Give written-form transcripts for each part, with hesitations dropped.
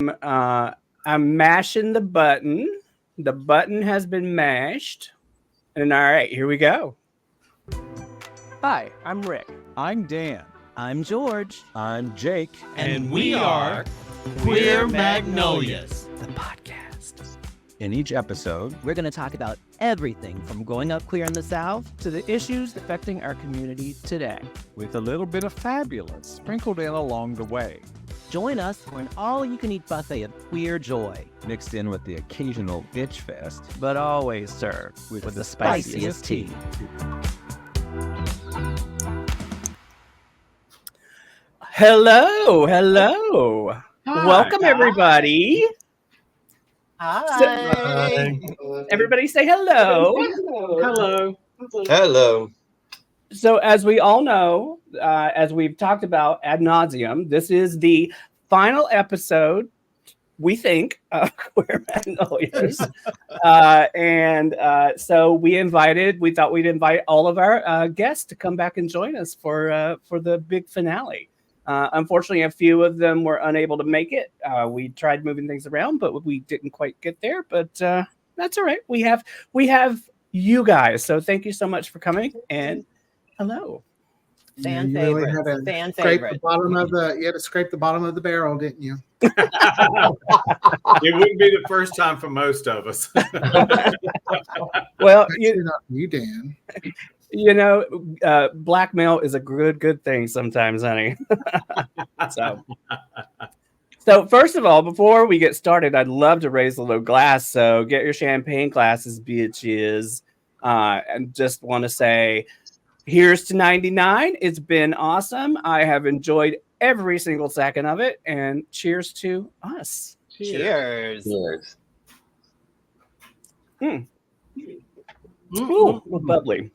I'm mashing the button. The button has been mashed. And all right, here we go. Hi, I'm Rick. I'm Dan. I'm George. I'm Jake. And we are Queer Magnolias, the podcast. In each episode, We're going to talk about everything from growing up queer in the South. To the issues affecting our community today. with a little bit of fabulous sprinkled in along the way, Join us for an all-you-can-eat buffet of queer joy, mixed in with the occasional bitch fest. But always served with the spiciest tea. Hello. Welcome, everybody. Hi. Everybody say hello. Hello. So, as we all know, as we've talked about ad nauseum, this is the final episode, we think, of Queer Magnolias. So we thought we'd invite all of our guests to come back and join us for the big finale. Unfortunately, a few of them were unable to make it. We tried moving things around, but we didn't quite get there. But that's all right. We have you guys. So thank you so much for coming. And hello. Fan You favorite. really had to Fan scrape favorite. the bottom of you had to scrape the bottom of the barrel, didn't you? It wouldn't be the first time for most of us. Well, Actually, not you, Dan. Blackmail is a good thing sometimes, honey. So first of all, before we get started, I'd love to raise a little glass. So get your champagne glasses, bitches. And just want to say, here's to 99. It's been awesome. I have enjoyed every single second of it. And cheers to us. Cheers. Ooh, bubbly.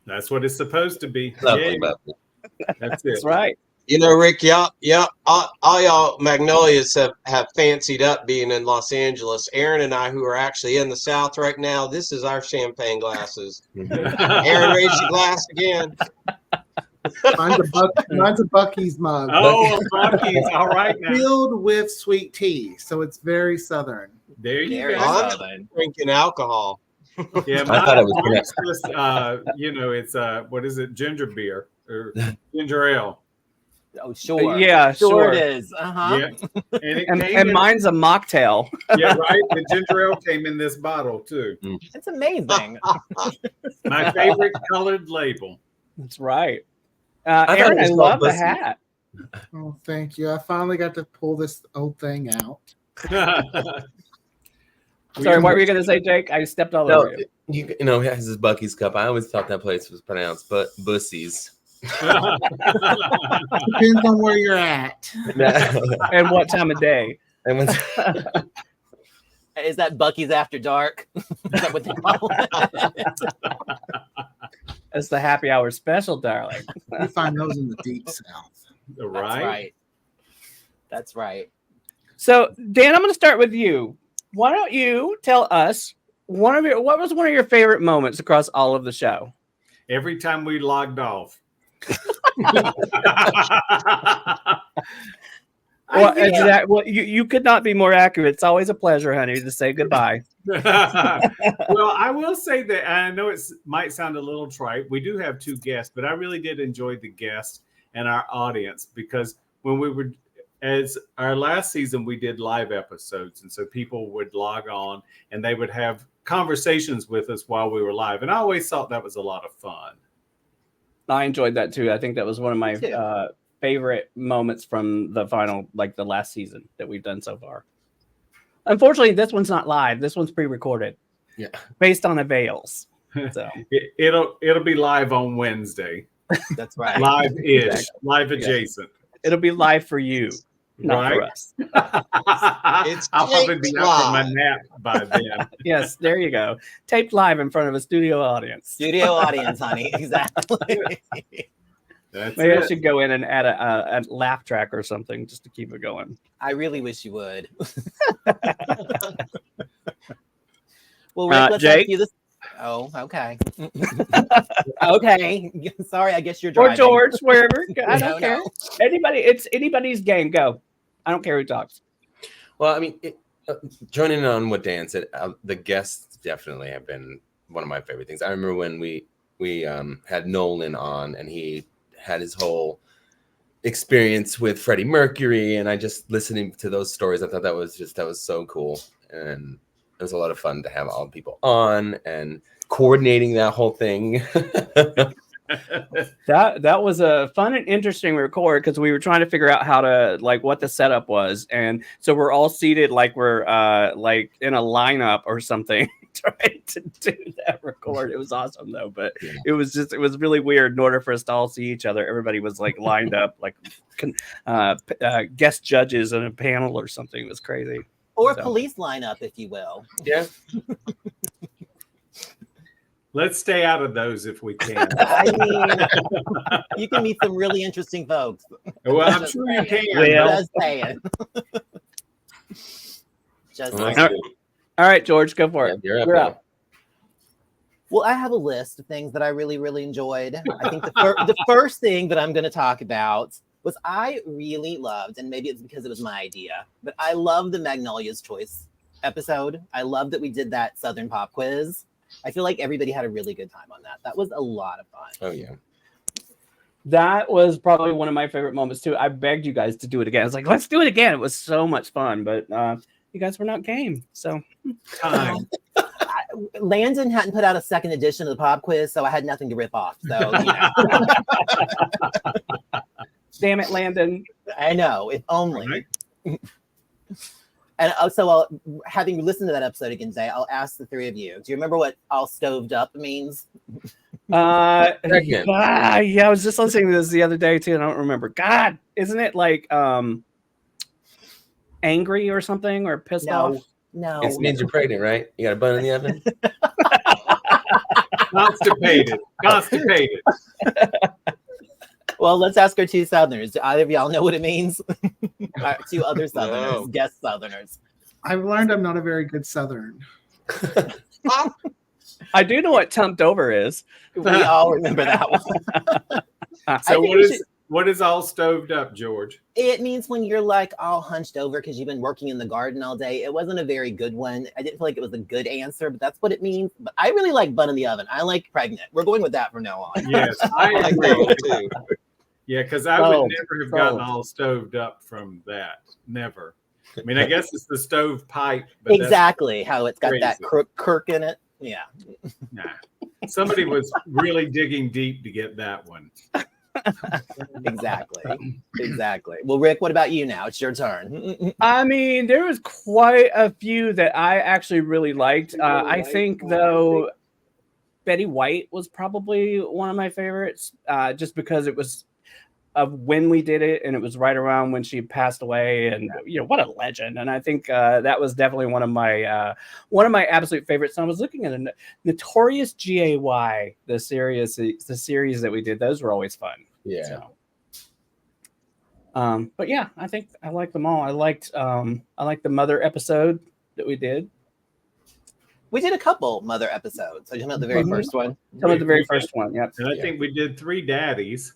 That's what it's supposed to be. Lovely, Yeah, lovely. that's it. That's right. You know, Rick, all y'all Magnolias have fancied up being in Los Angeles. Aaron and I, who are actually in the South right now, this is our champagne glasses. Aaron, raise your glass again. Mine's a Bucky's mug. Oh, Bucky's. All right now. Filled with sweet tea, so it's very southern. There you Very go. I'm drinking alcohol. Yeah, I thought it was mine's just, it's what is it? Ginger beer or ginger ale. Oh, sure. Yeah, sure. it is. Uh-huh. Yeah, and it And came in, mine's a mocktail. yeah, right. The ginger ale came in this bottle too. It's amazing. My favorite colored label. That's right. thought Aaron, it was I love called the hat. Oh, thank you. I finally got to pull this old thing out. Sorry, what were you going to say, Jake? I stepped all over you. You know, it has his Bucky's cup. I always thought that place was pronounced Bussies. Depends on where you're at. And what time of day? And when, Is that Bucky's After Dark? Is that what they call it? It's the happy hour special, darling. You find those in the deep south. Right. That's right. So, Dan, I'm going to start with you. Why don't you tell us what was one of your favorite moments across all of the show? Every time we logged off. Well, you could not be more accurate. It's always a pleasure, honey, to say goodbye. Well, I will say that I know it might sound a little trite. We do have two guests, but I really did enjoy the guests and our audience because when we were, as our last season, we did live episodes. And so people would log on and they would have conversations with us while we were live. And I always thought that was a lot of fun. I enjoyed that too. I think that was one of my favorite moments from the final, like the last season that we've done so far. Unfortunately, this one's not live. This one's pre-recorded. Yeah. Based on avails. So It'll be live on Wednesday. That's right. Live-ish, Exactly. live adjacent. it'll be live for you, not for us. I'll probably be up from my nap by then. Yes, there you go. Taped live in front of a studio audience. Studio audience, honey. Exactly. That's Maybe I it. should go in and add a laugh track or something just to keep it going. I really wish you would. Well, Rick, let's Jake? ask you this. Oh, okay. Okay. Sorry, I guess you're Or driving. George, wherever. I don't No, care. no. Anybody, it's anybody's game. Go. I don't care who talks. Well, I mean, joining in on what Dan said, the guests definitely have been one of my favorite things. I remember when we had Nolan on, and he had his whole experience with Freddie Mercury, and I just listening to those stories, I thought that was so cool, and it was a lot of fun to have all the people on and coordinating that whole thing. That was a fun and interesting record because we were trying to figure out how to like what the setup was, and so we're all seated like we're like in a lineup or something trying to do that record. It was awesome though, but it was really weird. In order for us to all see each other, everybody was like lined up like guest judges in a panel or something. It was crazy. Or police lineup, if you will. Yeah. Let's stay out of those if we can. I mean, you can meet some really interesting folks. Well, I'm sure you can. Just saying. Just Well, saying. All right, George, go for it. You're You're up. up. Well, I have a list of things that I really, really enjoyed. I think the first thing that I'm going to talk about was I really loved, and maybe it's because it was my idea, but I love the Magnolias Choice episode. I love that we did that Southern Pop quiz. I feel like everybody had a really good time on that. That was a lot of fun. Oh yeah. That was probably one of my favorite moments too. I begged you guys to do it again. I was like, let's do it again. It was so much fun, but you guys were not game. So Time. Landon hadn't put out a second edition of the pop quiz, so I had nothing to rip off. So, you know. damn it, Landon. I know, if only. Right. And so, having listened to that episode again today, I'll ask the three of you. Do you remember what "all stoved up" means? Pregnant. Yeah, I was just listening to this the other day too, and I don't remember. God, isn't it like angry or something or pissed off? No. It means you're pregnant, right? You got a bun in the oven? Constipated. Well, let's ask our two Southerners. Do either of y'all know what it means? Our two other Southerners, No. guest Southerners. I've learned I'm not a very good Southern. I do know what tumped over is. We all remember that one. So what is all stoved up, George? It means when you're like all hunched over because you've been working in the garden all day. It wasn't a very good one. I didn't feel like it was a good answer, but that's what it means. But I really like bun in the oven. I like pregnant. We're going with that from now on. Yes, I I agree. agree too. Yeah, because I would never have gotten all stoved up from that. Never. I mean, I guess it's the stove pipe. But Exactly how it's got that crazy. kirk in it. Yeah. Nah. Somebody was really digging deep to get that one. Exactly. Well, Rick, what about you now? It's your turn. I mean, there was quite a few that I actually really liked. I think, though, Betty White was probably one of my favorites, just because it was of when we did it, and it was right around when she passed away, and what a legend. And I think that was definitely one of my absolute favorites. And I was looking at a Notorious GAY, the series that we did. Those were always fun. Yeah. So. But yeah, I think I like them all. I liked the Mother episode that we did. We did a couple Mother episodes. So you talking about the very first one? Some of the very first one, yep. And I think we did 3 daddies.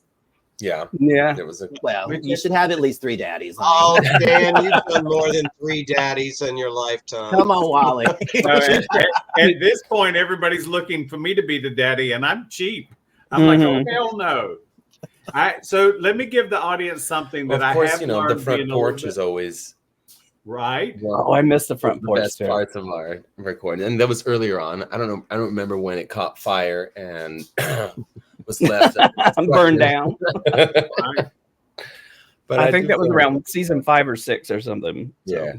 Yeah. Yeah. It was a Well, you should have at least 3 daddies. Oh, Dan, you've done more than 3 daddies in your lifetime. Come on, Wally. At this point, everybody's looking for me to be the daddy, and I'm cheap. I'm like, oh, hell no. So let me give the audience something that of course, I have the learned front being porch older. is always Right. Oh, I missed the front the porch best too. parts of our recording, and that was earlier on. I don't know. I don't remember when it caught fire and was left. I'm burned down. Right. But I think do that was feel- around season 5 or 6 or something. So. Yeah.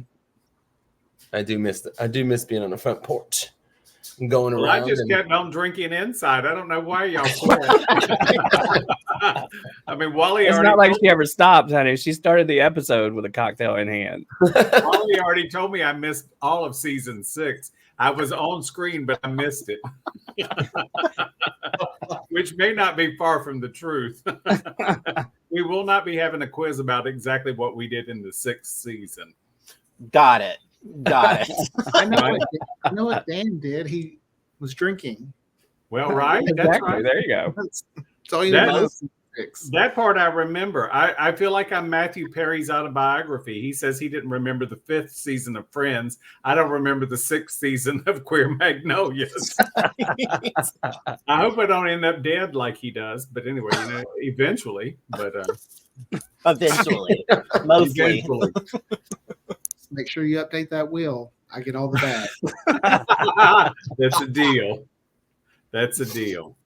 I do miss being on the front porch and going Well, around. I just and- kept on drinking inside. I don't know why y'all poured. I mean, Wally It's already not like told she ever stopped, honey. She started the episode with a cocktail in hand. Wally already told me I missed all of season 6. I was on screen, but I missed it, which may not be far from the truth. We will not be having a quiz about exactly what we did in the 6th season. Got it. I know what Dan did. He was drinking. Well, right? That's Exactly. right. There you go. That's all you need to know. That part I remember. I feel like I'm Matthew Perry's autobiography. He says he didn't remember the 5th season of Friends. I don't remember the 6th season of Queer Magnolias. I hope I don't end up dead like he does. But anyway, eventually. But Eventually, mostly. eventually. Make sure you update that wheel. I get all the bags. That's a deal. That's a deal.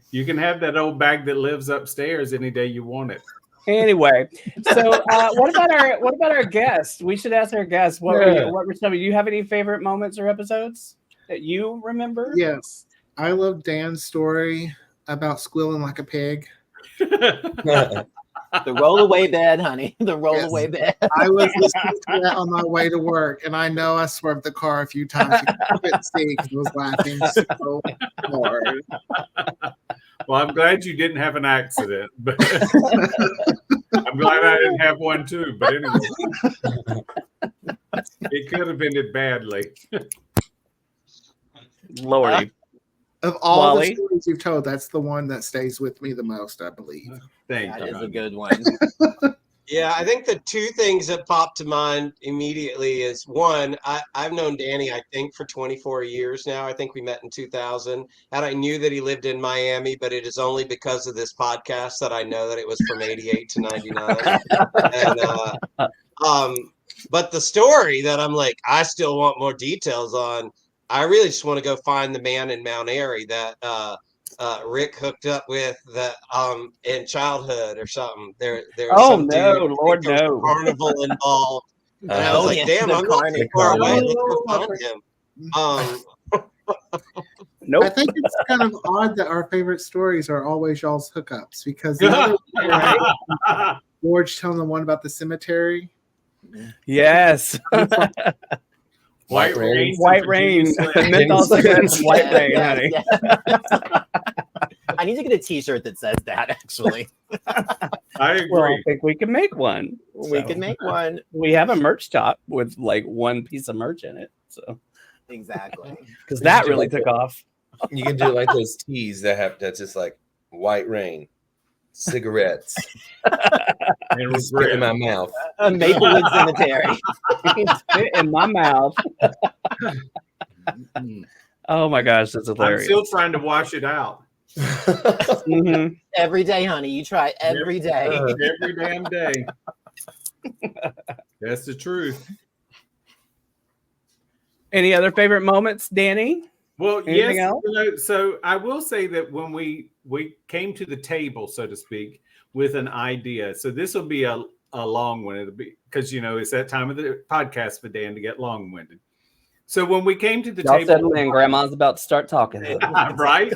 You can have that old bag that lives upstairs any day you want it. Anyway, so what about our guests? We should ask our guests what were some. Do you have any favorite moments or episodes that you remember? Yes, I love Dan's story about squealing like a pig. The rollaway bed, honey. The rollaway bed. I was listening to that on my way to work, and I know I swerved the car a few times. I couldn't see because I was laughing so hard. Well, I'm glad you didn't have an accident, but I'm glad I didn't have one too. But anyway, it could have ended badly. Lordy. Of all Wally? the stories you've told, that's the one that stays with me the most, I believe. Thank That you. is a good one. Yeah, I think the two things that popped to mind immediately is one, I've known Danny, I think, for 24 years now. I think we met in 2000. And I knew that he lived in Miami, but it is only because of this podcast that I know that it was from 88 to 99. And, but the story that I'm like, I still want more details on, I really just want to go find the man in Mount Airy that Rick hooked up with that in childhood or something. There was some dude, Lord, there was no. a carnival involved. And I was like, damn, I'm not too far away. Let's go find him. Nope. I think it's kind of odd that our favorite stories are always y'all's hookups because the other one, right? George telling the one about the cemetery. Yes. White Rain. White Rain. Menthol cigarettes, White Rain, honey. Yes. I need to get a T-shirt that says that. Actually, I agree. Well, I think we can make one. we can make one. We have a merch shop with like one piece of merch in it. So Exactly. because that really took off. You can do like those teas that's just like White Rain, cigarettes, And spit in my mouth. Maplewood Cemetery. Spit in my mouth. Oh my gosh, that's I'm hilarious. still trying to wash it out Mhm. Every day, honey. You try every day. every damn day. That's the truth. Any other favorite moments, Danny? Well, Anything yes. else? So I will say that when we came to the table, so to speak, with an idea. So this will be a long one. It'll be because it's that time of the podcast for Dan to get long-winded. So when we came to the Y'all table, settle in. Grandma's about to start talking. right?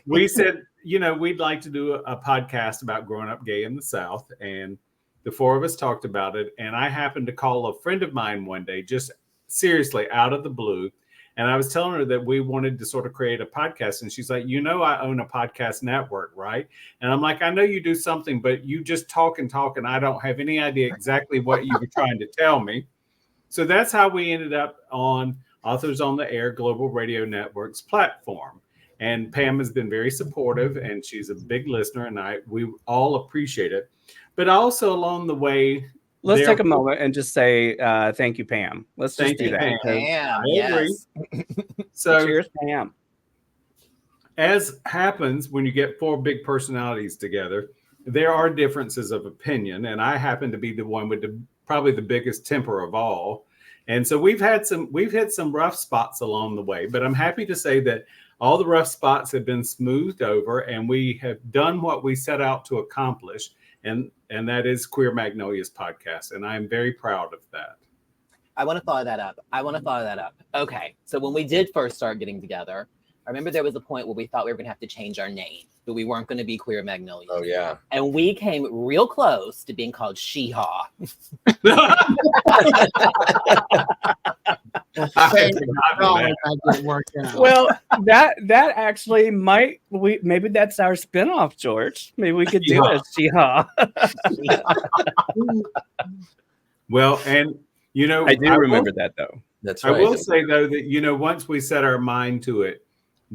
We said, we'd like to do a podcast about growing up gay in the South, and the four of us talked about it. And I happened to call a friend of mine one day, just seriously out of the blue. And I was telling her that we wanted to sort of create a podcast. And she's like, I own a podcast network, right? And I'm like, I know you do something, but you just talk and talk. And I don't have any idea exactly what you were trying to tell me. So that's how we ended up on Authors on the Air Global Radio Network's platform. And Pam has been very supportive, and she's a big listener, and we all appreciate it. But also along the way, Let's take a moment and just say thank you, Pam. Let's just Thank do you, that. Pam. Damn. I agree. Yes. So Cheers, Pam. as happens when you get four big personalities together, there are differences of opinion, and I happen to be the one with probably the biggest temper of all. And so we've hit some rough spots along the way, but I'm happy to say that all the rough spots have been smoothed over, and we have done what we set out to accomplish, and that is Queer Magnolias podcast, and I am very proud of that. I want to follow that up. Okay. So when we did first start getting together, I remember there was a point where we thought we were going to have to change our name, but we weren't going to be Queer Magnolias. Oh yeah. And we came real close to being called She-Ha. That didn't work out. Well, that actually maybe that's our spinoff, George. Maybe we could do a She-Ha. Well, and I do remember that though. That's I right. will say though that once we set our mind to it,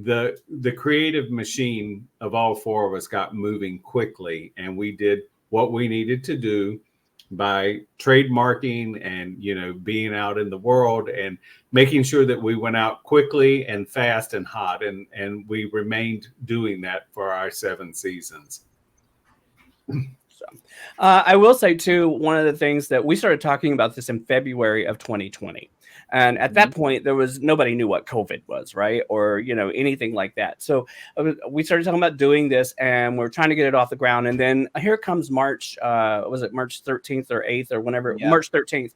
the creative machine of all four of us got moving quickly, and we did what we needed to do by trademarking and being out in the world and making sure that we went out quickly and fast and hot, and we remained doing that for our 7 seasons. So, I will say too, one of the things that we started talking about this in February of 2020. And at that point, nobody knew what COVID was, right? Or, anything like that. So we started talking about doing this, and we're trying to get it off the ground. And then here comes March, was it March 13th or 8th or whenever, March 13th,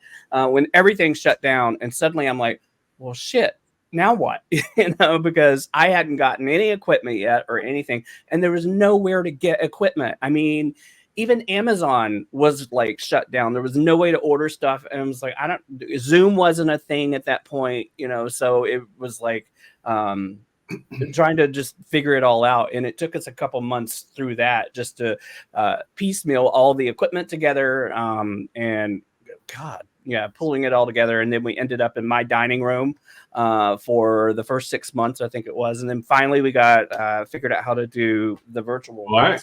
when everything shut down. And suddenly I'm like, well, shit, now what? Because I hadn't gotten any equipment yet or anything. And there was nowhere to get equipment. I mean, even Amazon was like shut down. There was no way to order stuff. And it was like, Zoom wasn't a thing at that point, so it was like trying to just figure it all out. And it took us a couple months through that just to piecemeal all the equipment together. And God, pulling it all together. And then we ended up in my dining room for the first 6 months, I think it was. And then finally we got figured out how to do the virtual. Well,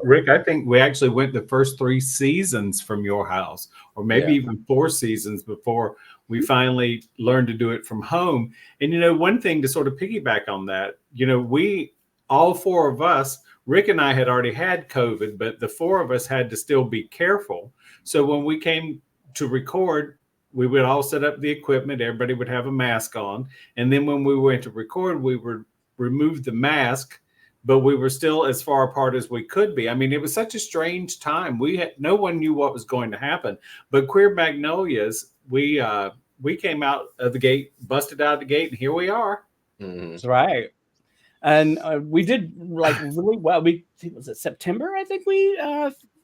Rick, I think we actually went the first 3 seasons from your house, or maybe even 4 seasons before we finally learned to do it from home. And, one thing to sort of piggyback on that, we, all 4 of us, Rick and I had already had COVID, but the 4 of us had to still be careful. So when we came to record, we would all set up the equipment. Everybody would have a mask on. And then when we went to record, we would remove the mask, but we were still as far apart as we could be. I mean, it was such a strange time. No one knew what was going to happen. But Queer Magnolias, we came out of the gate, busted out of the gate, and here we are. That's right. And we did like really well. Was it September? I think we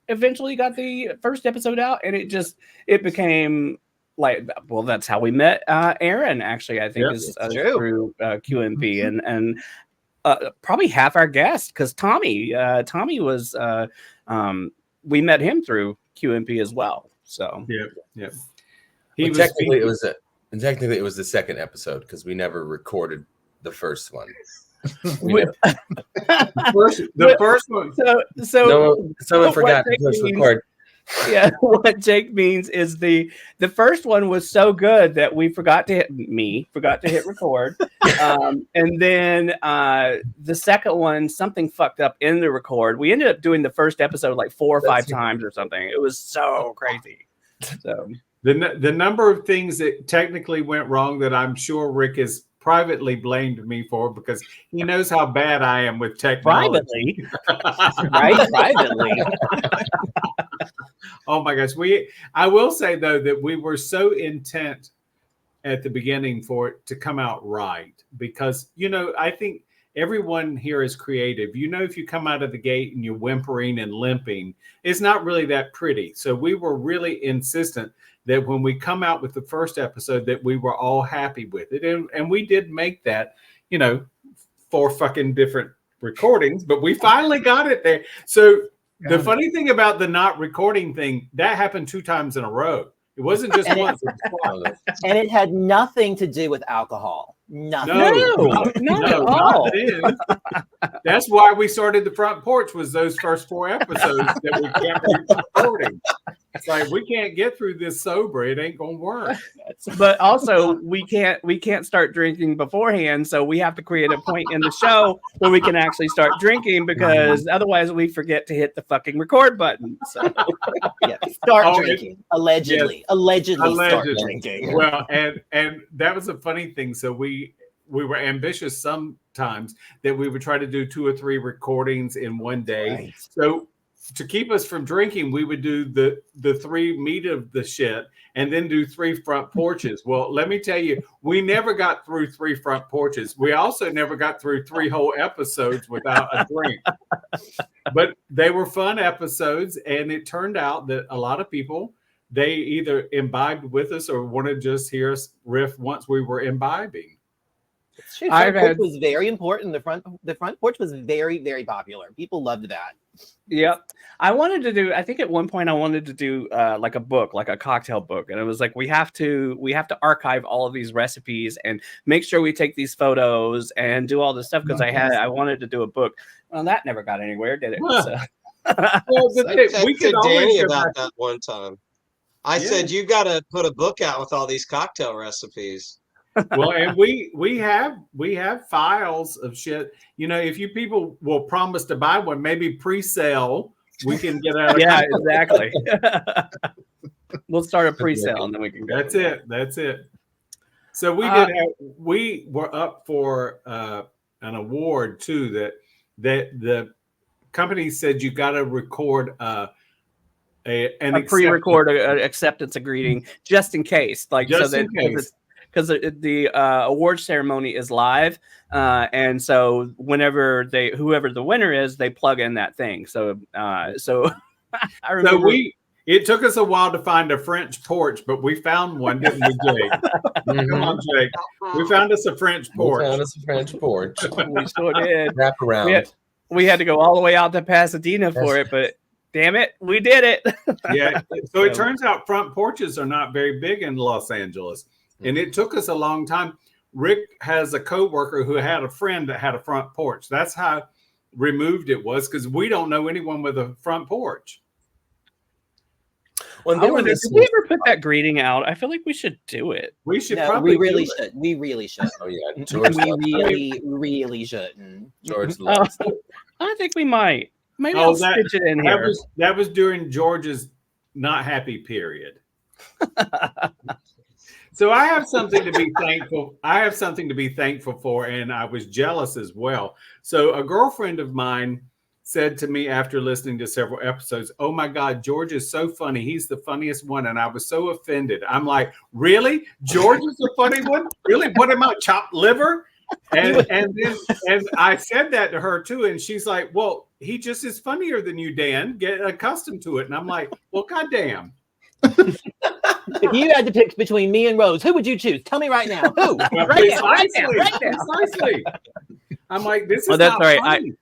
eventually got the first episode out, and it became like, well, that's how we met Aaron, actually, I think, is through QMP, and probably half our guests, because Tommy was we met him through QMP as well. So technically it was the second episode, because we never recorded the first one. The first one. So someone forgot to push record. Yeah, what Jake means is the first one was so good that we forgot to hit record, and then the second one, something fucked up in the record. We ended up doing the first episode like 4 or 5 times or something. It was so crazy. So the number of things that technically went wrong that I'm sure Rick has privately blamed me for, because he knows how bad I am with technology. Privately. Oh my gosh. I will say though that we were so intent at the beginning for it to come out right, because I think everyone here is creative. If you come out of the gate and you're whimpering and limping, it's not really that pretty. So we were really insistent that when we come out with the first episode, that we were all happy with it. And we did make that, 4 fucking different recordings, but we finally got it there. So the funny thing about the not recording thing, that happened 2 times in a row. It wasn't just once. And it had nothing to do with alcohol. Nothing. Not at all. That's why we started the front porch, was those first 4 episodes that we kept recording. It's like, we can't get through this sober. It ain't gonna work. But also we can't start drinking beforehand, so we have to create a point in the show where we can actually start drinking, because otherwise we forget to hit the fucking record button. So start drinking. Allegedly start drinking. Well, and that was a funny thing. So we were ambitious sometimes that we would try to do 2 or 3 recordings in one day. Right. So to keep us from drinking, we would do the 3 meat of the shit and then do 3 front porches. Well, let me tell you, we never got through 3 front porches. We also never got through 3 whole episodes without a drink. But they were fun episodes, and it turned out that a lot of people, they either imbibed with us or wanted to just hear us riff once we were imbibing. Front porch was very important. The front porch was very, very popular. People loved that. Yep. I think at one point I wanted to do like a book, like a cocktail book. And it was like, we have to archive all of these recipes and make sure we take these photos and do all this stuff. Cause I wanted to do a book. Well, that never got anywhere, did it? So. Well, we could Danny about that one time. I said, you got to put a book out with all these cocktail recipes. Well, and we have files of shit. You know, if you people will promise to buy one, maybe pre-sale, we can get out. Yeah, exactly. We'll start a pre-sale and then we can go. That's it. So we were up for an award too. That the company said you got to record a pre-record acceptance greeting just in case, like just so that because the award ceremony is live, and so whoever the winner is, they plug in that thing. So I remember. So it took us a while to find a French porch, but we found one, didn't we, Jake? Come on, Jake. We found us a French porch. We sure did. Wrap around. We had to go all the way out to Pasadena for it, but damn it, we did it. Yeah. So it turns out front porches are not very big in Los Angeles. And it took us a long time. Rick has a coworker who had a friend that had a front porch. That's how removed it was, because we don't know anyone with a front porch. Well, did we ever put that greeting out? I feel like we should do it. We should probably. We really should. We really should. Oh yeah, George. We really shouldn't. George loves. I think we might. Maybe I'll stitch it in here. That was during George's not happy period. So I have something to be thankful. I have something to be thankful for, and I was jealous as well. So a girlfriend of mine said to me after listening to several episodes, "Oh my God, George is so funny. He's the funniest one." And I was so offended. I'm like, "Really? George is the funny one? Really? What am I, chopped liver?" And I said that to her too, and she's like, "Well, he just is funnier than you, Dan. Get accustomed to it." And I'm like, "Well, goddamn." If you had to pick between me and Rose, who would you choose? Tell me right now. Who? Well, right now. Precisely. I'm like, this is that's not all right. funny.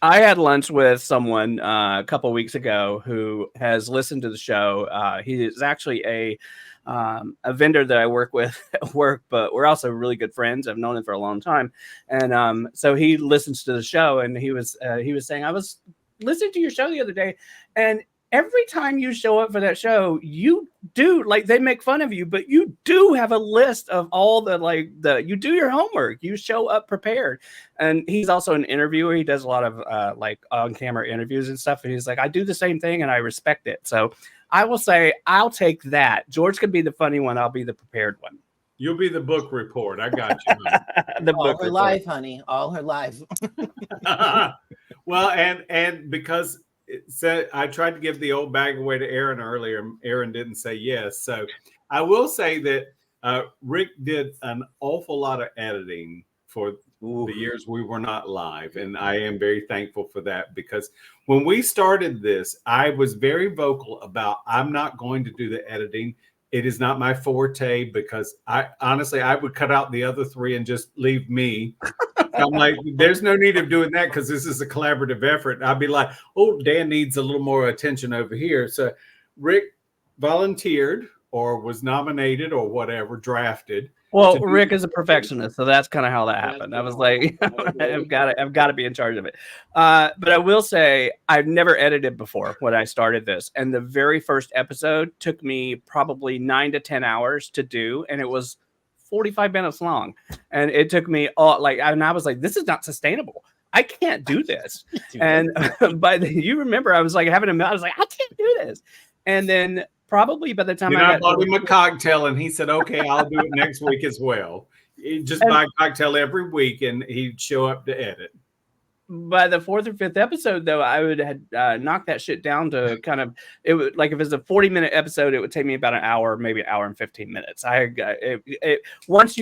I had lunch with someone a couple of weeks ago who has listened to the show. He is actually a vendor that I work with at work, but we're also really good friends. I've known him for a long time, and so he listens to the show. And he was saying, I was listening to your show the other day, and every time you show up for that show, you do, like, they make fun of you, but you do have a list of all you do your homework. You show up prepared. And he's also an interviewer. He does a lot of like on-camera interviews and stuff. And he's like, I do the same thing and I respect it. So I will say, I'll take that. George could be the funny one. I'll be the prepared one. You'll be the book report. I got you. All her life, honey. All her life. Well, and because said I tried to give the old bag away to Aaron earlier. Aaron didn't say yes. So I will say that Rick did an awful lot of editing for the years we were not live. And I am very thankful for that, because when we started this, I was very vocal about, I'm not going to do the editing. It is not my forte, because I honestly would cut out the other three and just leave me. I'm like, there's no need of doing that, because this is a collaborative effort. I'd be like, oh, Dan needs a little more attention over here. So Rick volunteered or was nominated or whatever, drafted. Well, Rick is a perfectionist, so that's kind of how that happened. I was like, I've got to be in charge of it. But I will say, I've never edited before when I started this, and the very first episode took me probably 9 to 10 hours to do, and it was 45 minutes long, and it took me and I was like, this is not sustainable. I can't do this. And you remember, I was like having I was like, I can't do this. And then probably by the time I bought him a cocktail, and he said, okay, I'll do it next week as well. He'd just buy a cocktail every week, and he'd show up to edit. By the 4th or 5th episode, though, I would have knocked that shit down to kind of, it would, like, if it's a 40-minute episode, it would take me about an hour, maybe an hour and 15 minutes. Once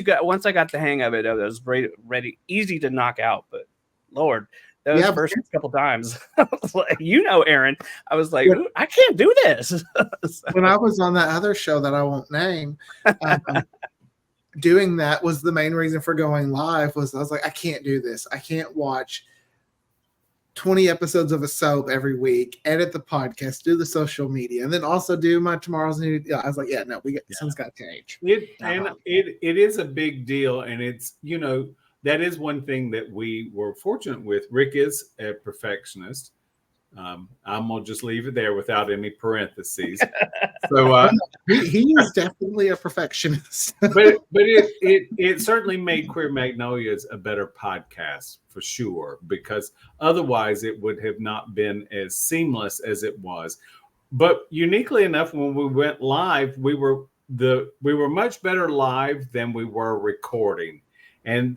I got the hang of it, it was ready, easy to knock out. But Lord, those first couple times, Aaron, I was like, I can't do this. When I was on that other show that I won't name, doing that was the main reason for going live. Was I was like, I can't do this. I can't watch 20 episodes of a soap every week, edit the podcast, do the social media, and then also do my tomorrow's new. I was like, yeah, no, something's got to change. It is a big deal, and it's, you know, that is one thing that we were fortunate with. Rick is a perfectionist. I'm gonna just leave it there without any parentheses. So he is definitely a perfectionist. but it certainly made Queer Magnolias a better podcast for sure, because otherwise it would have not been as seamless as it was. But uniquely enough, when we went live, we were much better live than we were recording. And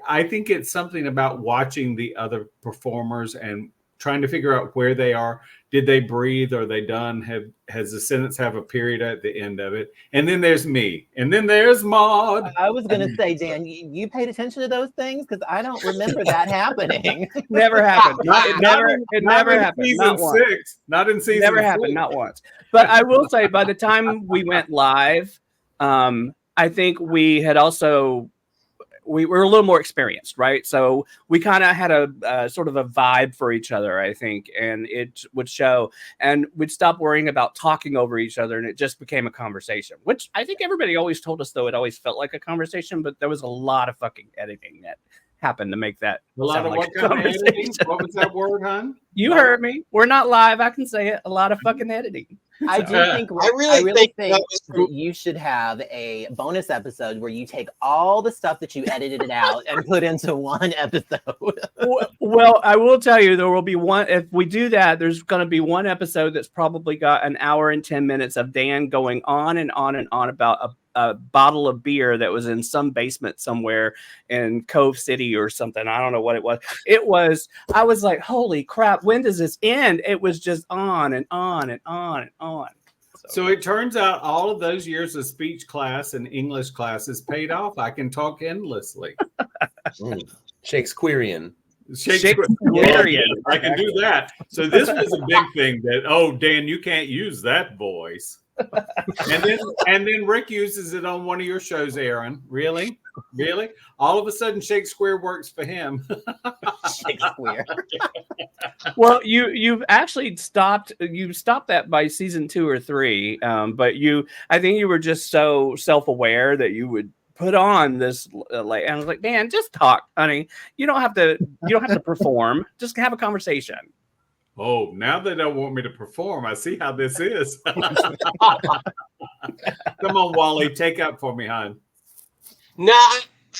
I think it's something about watching the other performers and trying to figure out where they are. Did they breathe? Are they done? Has the sentence have a period at the end of it? And then there's me. And then there's Maud. I was going to say, Dan, you paid attention to those things? Because I don't remember that happening. Never happened. It never happened. Season 6. Not in season Never 6. happened. Not once. But I will say, by the time we went live, I think we had also... we were a little more experienced, right? So we kind of had a sort of a vibe for each other, I think, and it would show. And we'd stop worrying about talking over each other, and it just became a conversation, which I think everybody always told us, though, it always felt like a conversation, but there was a lot of fucking editing that happened to make that a lot of like what kind of editing? What was that word, hon? You heard me. We're not live. I can say it. A lot of fucking editing. I do think I really think that you should have a bonus episode where you take all the stuff that you edited it out and put into one episode. Well, I will tell you, there will be one. If we do that, there's going to be one episode that's probably got an hour and 10 minutes of Dan going on and on and on about a bottle of beer that was in some basement somewhere in Cove City or something. I don't know what it was. I was like, holy crap, when does this end? It was just on and on and on and on. So it turns out all of those years of speech class and English classes paid off. I can talk endlessly. Shakespearean. Shakespearean. I can do that. So this was a big thing that, oh, Dan, you can't use that voice. and then Rick uses it on one of your shows, Aaron. Really? All of a sudden, Shakespeare works for him. Shakespeare. Well, you've actually stopped that by season 2 or 3. But I think you were just so self-aware that you would put on this and I was like, Dan, just talk, honey. You don't have to perform. Just have a conversation. Oh, now they don't want me to perform. I see how this is. Come on, Wally, take up for me, hon. Now,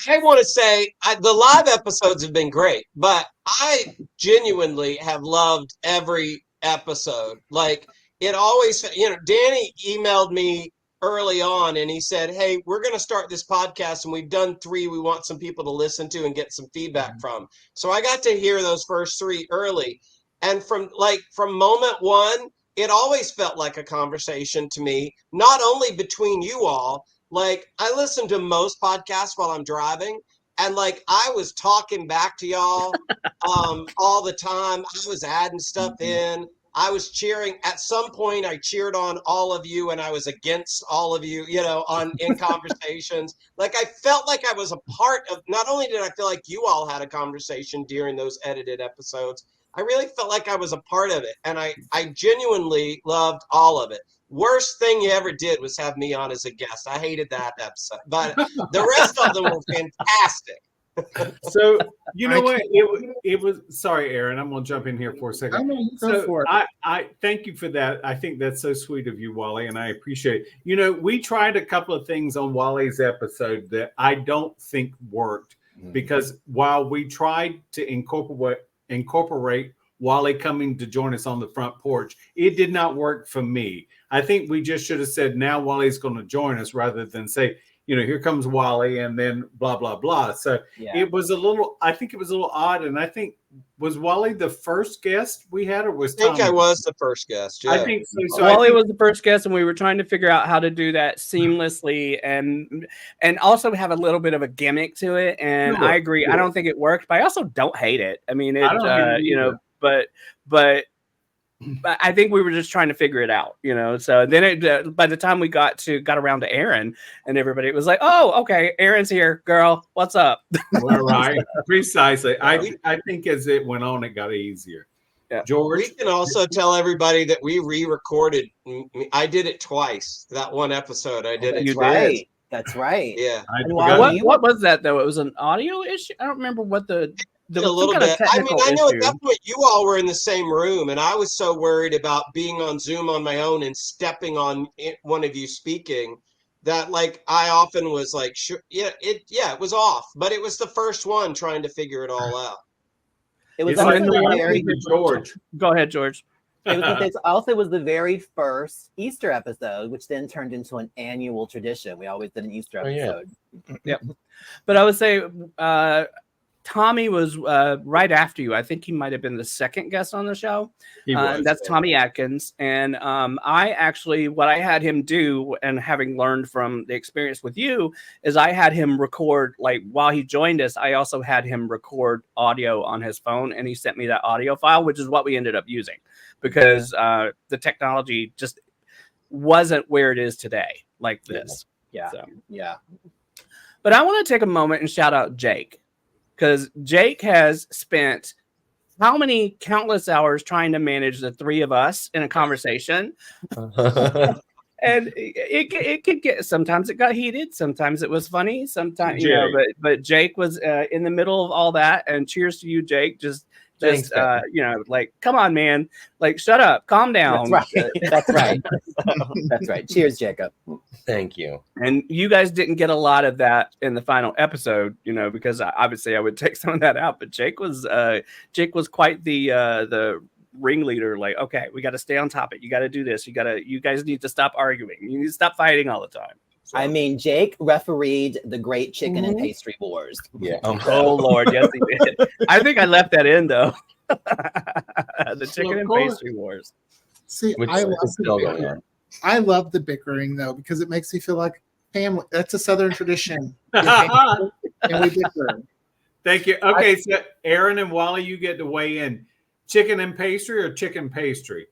I want to say the live episodes have been great, but I genuinely have loved every episode. Like, it always, Danny emailed me early on and he said, hey, we're going to start this podcast and we've done 3 we want some people to listen to and get some feedback from. So I got to hear those first 3 early. And from moment 1, it always felt like a conversation to me, not only between you all. Like, I listen to most podcasts while I'm driving, and like I was talking back to y'all all the time. I was adding stuff in. I was cheering. At some point, I cheered on all of you, and I was against all of you, in conversations. Like, I felt like I was a part of. Not only did I feel like you all had a conversation during those edited episodes, I really felt like I was a part of it, and I genuinely loved all of it. Worst thing you ever did was have me on as a guest. I hated that episode, but the rest of them were fantastic. So, you know what? It was, sorry, Aaron, I'm going to jump in here for a second. I thank you for that. I think that's so sweet of you, Wally, and I appreciate it. We tried a couple of things on Wally's episode that I don't think worked, because while we tried to incorporate Wally coming to join us on the front porch, it did not work for me. I think we just should have said, now Wally's going to join us, rather than say, here comes Wally and then blah, blah, blah. So It was a little odd. And I think, was Wally the first guest we had, or was Tommy? I think I was the first guest. Yeah. I think so. Wally was the first guest, and we were trying to figure out how to do that seamlessly and also have a little bit of a gimmick to it. And I agree. I don't think it worked, but I also don't hate it. I mean, but I think we were just trying to figure it out, you know. So then by the time we got around to Aaron and everybody, it was like, oh, okay, Aaron's here, girl. What's up? Well, right, precisely. I think as it went on, it got easier. Yeah. George, We can also tell everybody that we re-recorded. I did it twice. That one episode, I did it. You right. did? That's right. Yeah, I And forgot. while What was that though? It was an audio issue. I don't remember what there a was some little kind of bit. I mean, technical I know issue. at that point you all were in the same room, and I was so worried about being on Zoom on my own and stepping on one of you speaking that, like, I often was like, sure, it was off, but it was the first one trying to figure it all out. It was It's also like the the very. George. Go ahead, George. It also was the very first Easter episode, which then turned into an annual tradition. We always did an Easter Oh, yeah. episode. Yep. But I would say Tommy was right after you. I think he might have been the second guest on the show. He was. That's Tommy Atkins. And I actually, what I had him do, and having learned from the experience with you, is I had him record, like while he joined us, I also had him record audio on his phone, and he sent me that audio file, which is what we ended up using because the technology just wasn't where it is today, like this. Yeah. So. Yeah. But I want to take a moment and shout out Jake, because Jake has spent how many countless hours trying to manage the three of us in a conversation. And it could get, sometimes it got heated, sometimes it was funny, sometimes, you know, but Jake was in the middle of all that. And cheers to you, Jake. Just you know, like, come on, man, like, shut up, calm down. That's right. That's right. That's right. Cheers, Jacob. Thank you. And you guys didn't get a lot of that in the final episode, you know, because obviously I would take some of that out. But Jake was quite the ringleader. Like, okay, we got to stay on topic. You got to do this. You guys need to stop arguing. You need to stop fighting all the time. So. I mean, Jake refereed the Great Chicken and Pastry Wars. Yeah. Oh Lord, yes he did. I think I left that in though. The chicken and pastry wars. See, Which I love is still going on. I love the bickering though because it makes me feel like family. That's a Southern tradition, and we bicker. Thank you. Okay, so Aaron and Wally, you get to weigh in. Chicken and pastry or chicken pastry?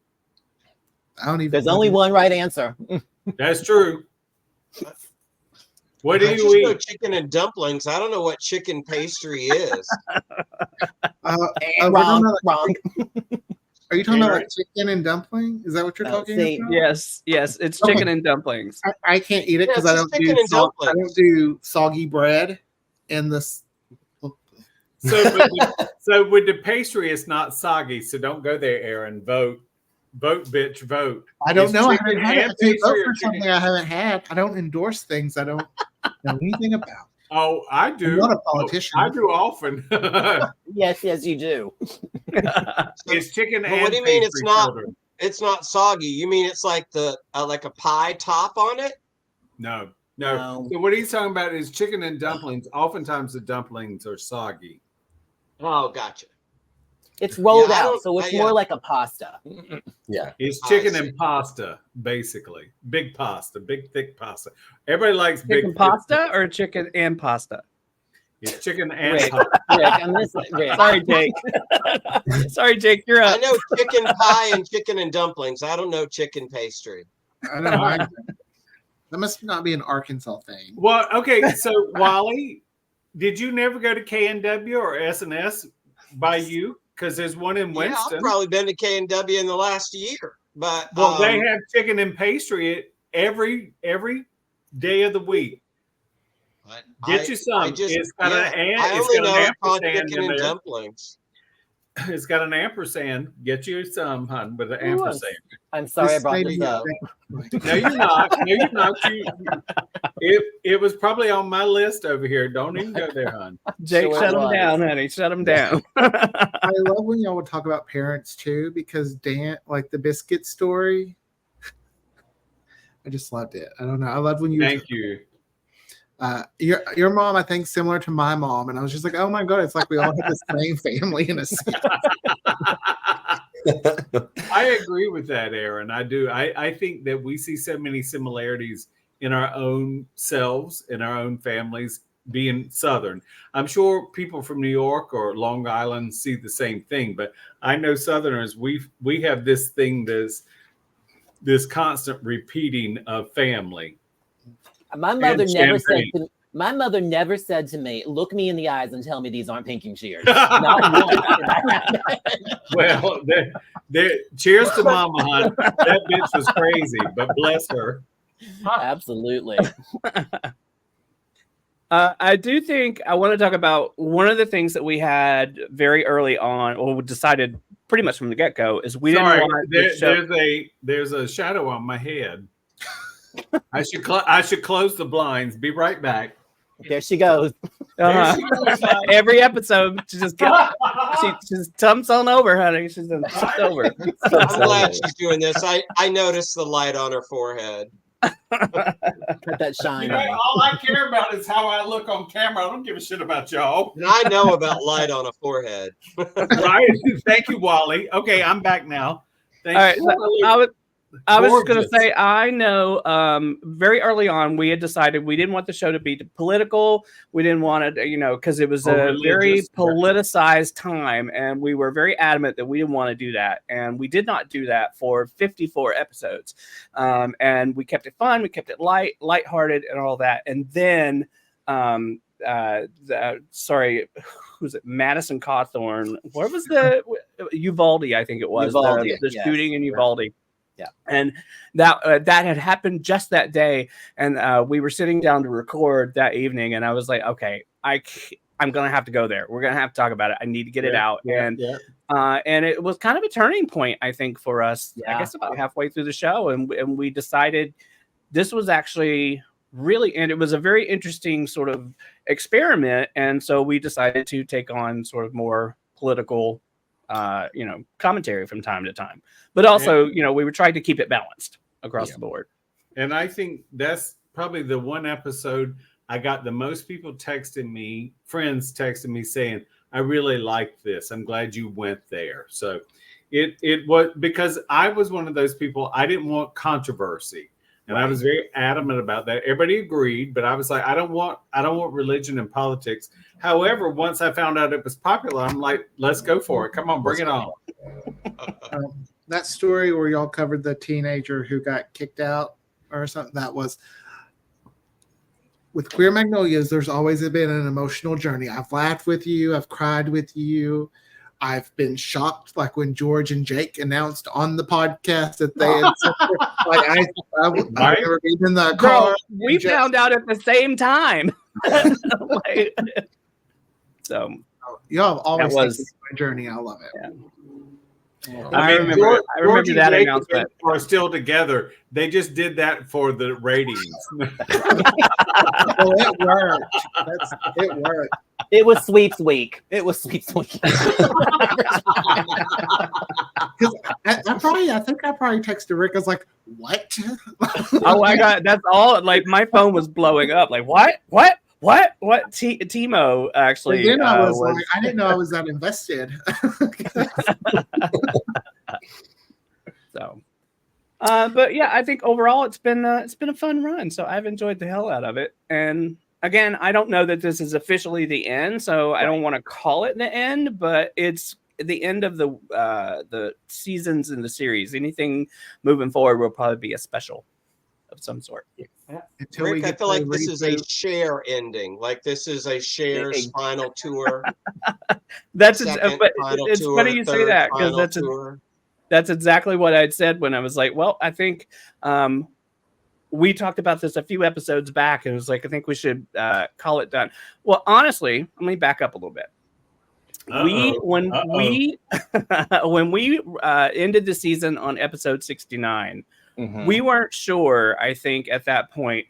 I don't even. There's only one right answer. That's true. What do I you just know eat? chicken and dumplings. I don't know what chicken pastry is. Wrong. Are you talking about like chicken and dumpling? Is that what you're talking about? Yes, it's chicken and dumplings. I can't eat it because Yeah, I it's don't just chicken and I don't dumplings. do soggy bread and this. So with the pastry, it's not soggy. So don't go there, Aaron. Vote, bitch, vote. I don't Is know. I chicken haven't had it. and I can't vote pastry or for something chicken- I haven't had. I don't endorse things I don't know anything about. Oh, I do. I'm not a politician. I do often. Yes, you do. It's chicken Well, and what do you mean it's pastry, not? children. It's not soggy. You mean it's like like a pie top on it? No. No. So what he's talking about is chicken and dumplings. Oftentimes the dumplings are soggy. Oh, gotcha. It's rolled Yeah, I out, don't- so it's yeah. more like a pasta. Yeah. It's I chicken see. and pasta, basically. Big pasta, big thick pasta. Everybody likes big Chicken thick pasta or chicken and pasta? It's chicken and Rick, pasta. Rick, I'm gonna say, Rick. Sorry, Jake. Sorry, Jake, you're I up. know chicken pie and chicken and dumplings. I don't know chicken pastry. I don't know. That must not be an Arkansas thing. Well, okay, so Wally, did you never go to KNW or S&S by you? Because there's one in Yeah, Winston. I've probably been to K&W in the last year, but Well, they have chicken and pastry every day of the week. Get you some. It's got I it's only got know an it's called ampersand chicken in and there. dumplings. It's got an ampersand. Get you some, hun, with an Who was? ampersand. I'm sorry I brought made this me up. think- No, you're not. No, you're not. It was probably on my list over here. Don't even go there, hun. Jake, Sure shut him was. down, honey. Shut him down. I love when y'all would talk about parents too, because Dan, like the biscuit story, I just loved it. I don't know. I loved when you. Thank you. Your mom, I think, similar to my mom, and I was just like, oh my god, it's like we all have the same family in a sense. I agree with that, Aaron. I do. I think that we see so many similarities in our own selves, in our own families, being Southern. I'm sure people from New York or Long Island see the same thing, but I know Southerners, we have this thing, this constant repeating of family. My mother never said to me, look me in the eyes and tell me these aren't pinking shears. Not once. Well, cheers to Mama Hunt. That bitch was crazy, but bless her. Absolutely. I do think I want to talk about one of the things that we had very early on, or we decided pretty much from the get-go, is we didn't want the show. There's a shadow on my head. I should close the blinds. Be right back. There she goes. Every episode, she just tumps on over, honey. She's just over. I'm glad she's doing this. I noticed the light on her forehead. Got that shine. All I care about is how I look on camera. I don't give a shit about y'all. And I know about light on a forehead. Right? Thank you, Wally. Okay, I'm back now. All right, I was just going to say, I know very early on we had decided we didn't want the show to be political. We didn't want it, because it was a very politicized time, and we were very adamant that we didn't want to do that. And we did not do that for 54 episodes. And we kept it fun. We kept it lighthearted and all that. And then, who's it? Madison Cawthorn. Where was the Uvalde? I think it was the shooting in Uvalde. Yeah, and that had happened just that day, and we were sitting down to record that evening, and I was like, okay, I'm gonna have to go there. We're gonna have to talk about it. I need to get it out, and it was kind of a turning point, I think, for us. I guess about halfway through the show, and we decided this was actually really, and it was a very interesting sort of experiment, and so we decided to take on sort of more political commentary from time to time, but also, we were trying to keep it balanced across the board. And I think that's probably the one episode I got the most people friends texting me saying, I really liked this. I'm glad you went there. So it was because I was one of those people, I didn't want controversy. And I was very adamant about that. Everybody agreed, but I was like, I don't want religion and politics. However, once I found out it was popular, I'm like, let's go for it. Come on, bring it on. That story where y'all covered the teenager who got kicked out or something, that was with Queer Magnolias. There's always been an emotional journey. I've laughed with you. I've cried with you. I've been shocked, like when George and Jake announced on the podcast that they had I've never been in the car. We found out at the same time. So y'all have always taken my journey. I love it. Yeah. I remember that announcement. Are still together. They just did that for the ratings. Well, it worked. It worked. It was sweeps week. Because I think I probably texted Rick. I was like, "What?" Oh my god, that's all. Like my phone was blowing up. Like what? Timo actually. Then I was like, I didn't know I was that invested. So, but yeah, I think overall it's been a fun run. So I've enjoyed the hell out of it. And again, I don't know that this is officially the end, so I don't want to call it the end, but it's the end of the seasons in the series. Anything moving forward will probably be a special of some sort. Rick, I feel like this is a Cher ending. Like this is a Cher's final tour. It's funny you say that, because that's exactly what I'd said when I was like, well, I think we talked about this a few episodes back, and it was like, I think we should call it done. Well, honestly, let me back up a little bit. When we ended the season on episode 69, we weren't sure, I think, at that point,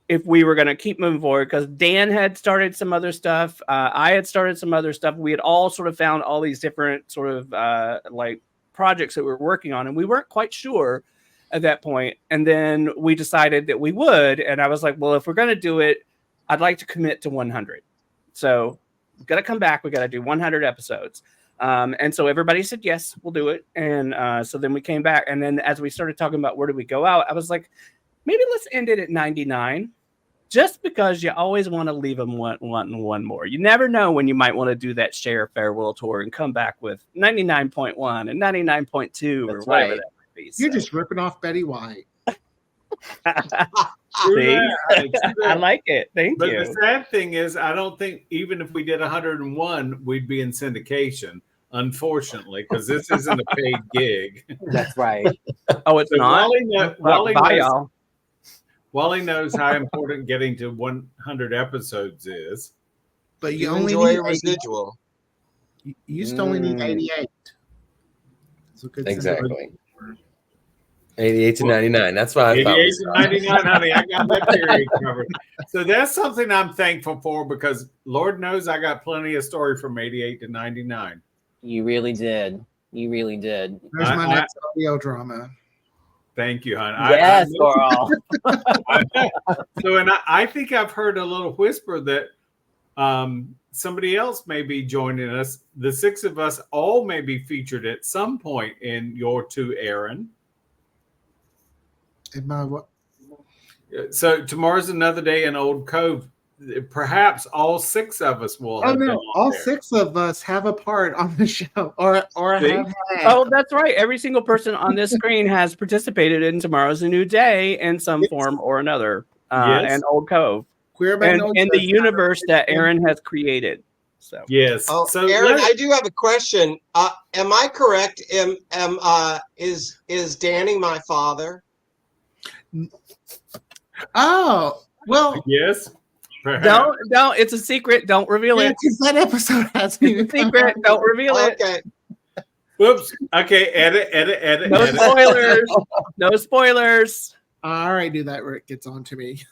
if we were going to keep moving forward, because Dan had started some other stuff. I had started some other stuff. We had all sort of found all these different sort of like projects that we were working on, and we weren't quite sure at that point. And then we decided that we would. And I was like, well, if we're going to do it, I'd like to commit to 100. So we've got to come back. We got to do 100 episodes. And so everybody said, yes, we'll do it. And so then we came back. And then as we started talking about where do we go out, I was like, maybe let's end it at 99. just because you always want to leave them wanting one more. You never know when you might want to do that share farewell tour and come back with 99.1 and 99.2 or That's whatever right. that might be. You're So. just ripping off Betty White. See? I like it. Thank But you. the sad thing is, I don't think even if we did 101, we'd be in syndication, unfortunately, because this isn't a paid gig. That's right. Oh, it's So not? Bye, y'all. Wally knows how important getting to 100 episodes is. But you You only enjoy need a residual. You used to only need 88. So good Exactly. 88 to 99. That's what I thought. 88 Was to 99, honey. I got that period covered. So that's something I'm thankful for because Lord knows I got plenty of story from 88 to 99. You really did. You really did. There's my next audio drama. Thank you, hon. Yes, girl. So, and I think I've heard a little whisper that somebody else may be joining us. The six of us all may be featured at some point in your two, Aaron. In my what? So tomorrow's another day in Old Cove. Perhaps all six of us will. Oh no! All six of us have a part on the show, or See? have had. Oh, that's right. Every single person on this screen has participated in Tomorrow's a New Day in some form or another. Yes. And Old Cove. Queer And Magnolias in the has universe that Aaron has created. So Yes. Oh, So Aaron, I do have a question. Am I correct? Is Danny my father? Oh well, yes. Perhaps. Don't. It's a secret. Don't reveal it. because that episode hasn't even It's a secret. come out. Don't reveal it. Okay. Whoops. Okay. Edit. No spoilers. No spoilers. I already knew that Rick gets on to me.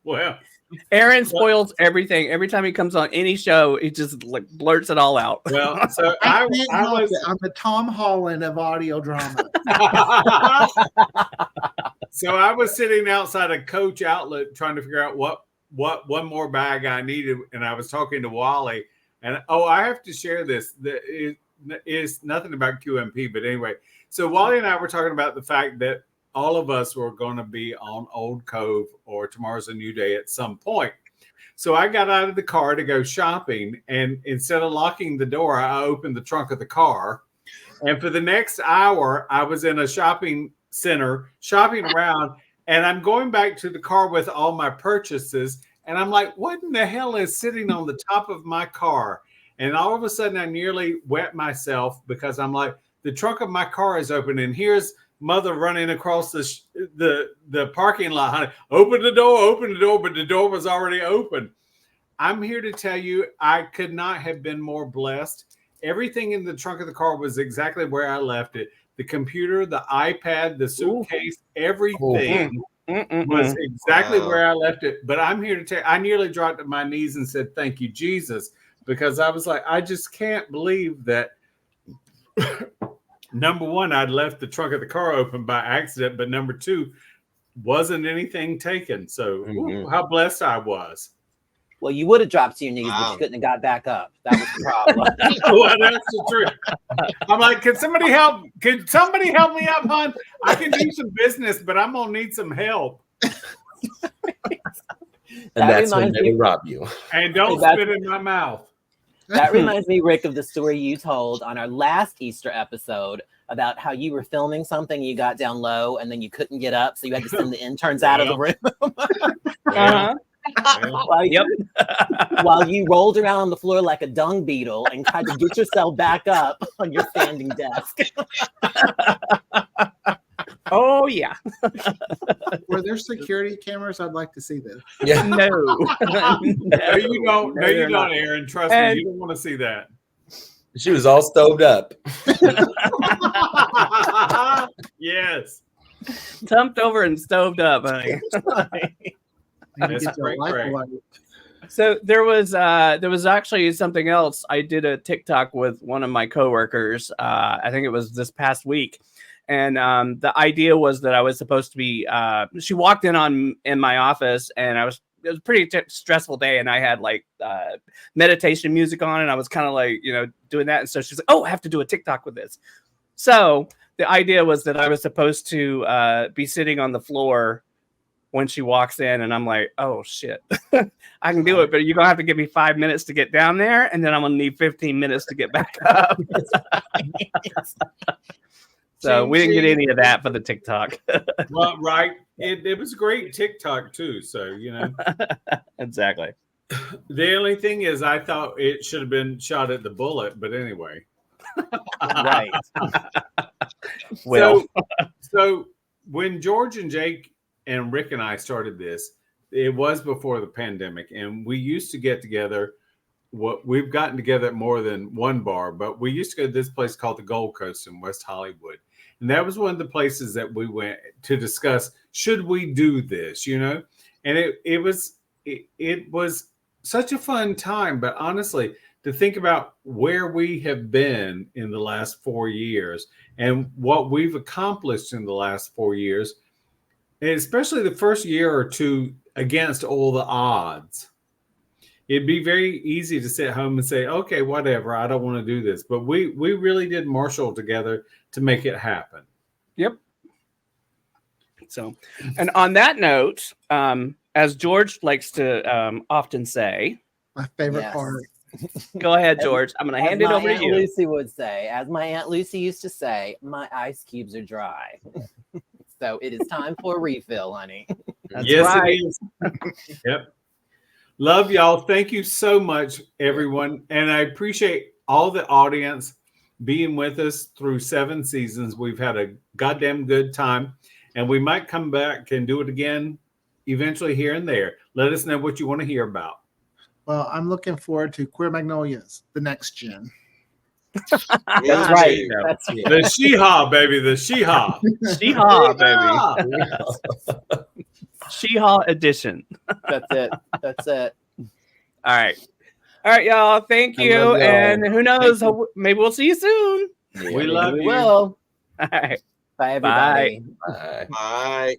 Well, Aaron spoils everything. Every time he comes on any show, he just like blurts it all out. well. So I I can't help was. it. I'm the Tom Holland of audio drama. So I was sitting outside a Coach outlet trying to figure out what one more bag I needed, and I was talking to Wally, and I have to share this. It's nothing about QMP, but anyway. So Wally and I were talking about the fact that all of us were going to be on Old Cove or Tomorrow's a New Day at some point. So I got out of the car to go shopping, and instead of locking the door, I opened the trunk of the car, and for the next hour, I was in a shopping center shopping around, and I'm going back to the car with all my purchases, and I'm like, what in the hell is sitting on the top of my car? And all of a sudden I nearly wet myself because I'm like, the trunk of my car is open, and here's mother running across the parking lot, honey. Open the door, but the door was already open. I'm here to tell you, I could not have been more blessed. Everything in the trunk of the car was exactly where I left it. The computer, the iPad, the suitcase, everything was exactly where I left it. But I'm here to tell you, I nearly dropped to my knees and said, thank you, Jesus, because I was like, I just can't believe that. Number one, I'd left the trunk of the car open by accident, but number two, wasn't anything taken. So how blessed I was. Well, you would have dropped to your knees, but Wow. you couldn't have got back up. That was the problem. Well, that's the truth. I'm like, can somebody help? Can somebody help me up, hon? I can do some business, but I'm gonna need some help. and That that's when reminds they me- rob you. And don't That's- spit in my mouth. That reminds me, Rick, of the story you told on our last Easter episode about how you were filming something, you got down low, and then you couldn't get up, so you had to send the interns out of the room. Uh-huh. while, Yep. while you rolled around on the floor like a dung beetle and tried to get yourself back up on your standing desk. Oh yeah. Were there security cameras? I'd like to see this. Yeah. No. No, you don't. No, you they're not. don't, Aaron. Trust And- me, you don't want to see that. She was all stoved up. Yes. Tumped over and stoved up, honey. That's Get your great, life great. away. So there was actually something else. I did a TikTok with one of my coworkers. I think it was this past week, and the idea was that I was supposed to be. She walked in my office, and it was a pretty stressful day, and I had like meditation music on, and I was kind of like doing that. And so she's like, "Oh, I have to do a TikTok with this." So the idea was that I was supposed to be sitting on the floor when she walks in, and I'm like, oh shit, I can do it, but you're gonna have to give me 5 minutes to get down there, and then I'm gonna need 15 minutes to get back up. So we didn't get any of that for the TikTok. Well, right. It was great TikTok too. So, Exactly. The only thing is I thought it should have been shot at the bullet, but anyway. Right. Well, so when George and Jake and Rick and I started this, it was before the pandemic, and we used to get together. We've gotten together at more than one bar, but we used to go to this place called the Gold Coast in West Hollywood. And that was one of the places that we went to discuss, should we do this, And it was such a fun time. But honestly, to think about where we have been in the last 4 years and what we've accomplished in the last 4 years, and especially the first year or two against all the odds, it'd be very easy to sit home and say, okay, whatever, I don't want to do this. But we really did marshal together to make it happen. Yep. So, and on that note, as George likes to often say, My favorite Yes. part. go ahead, George. I'm going to hand it over to Aunt you. Lucy would say, as my Aunt Lucy used to say, my ice cubes are dry. So it is time for a refill, honey. That's Yes, right. it is. Yep. Love y'all. Thank you so much, everyone. And I appreciate all the audience being with us through 7 seasons. We've had a goddamn good time, and we might come back and do it again eventually here and there. Let us know what you want to hear about. Well, I'm looking forward to Queer Magnolias, the next gen. That's Me right. too. That's The She-Ha, baby. The She-Ha. She-Ha, baby. She-Ha edition. That's it. That's it. All right. All right, y'all. Thank I you. love y'all. And who knows? Maybe we'll see you soon. We love We you. will. All right. Bye, everybody. Bye. Bye.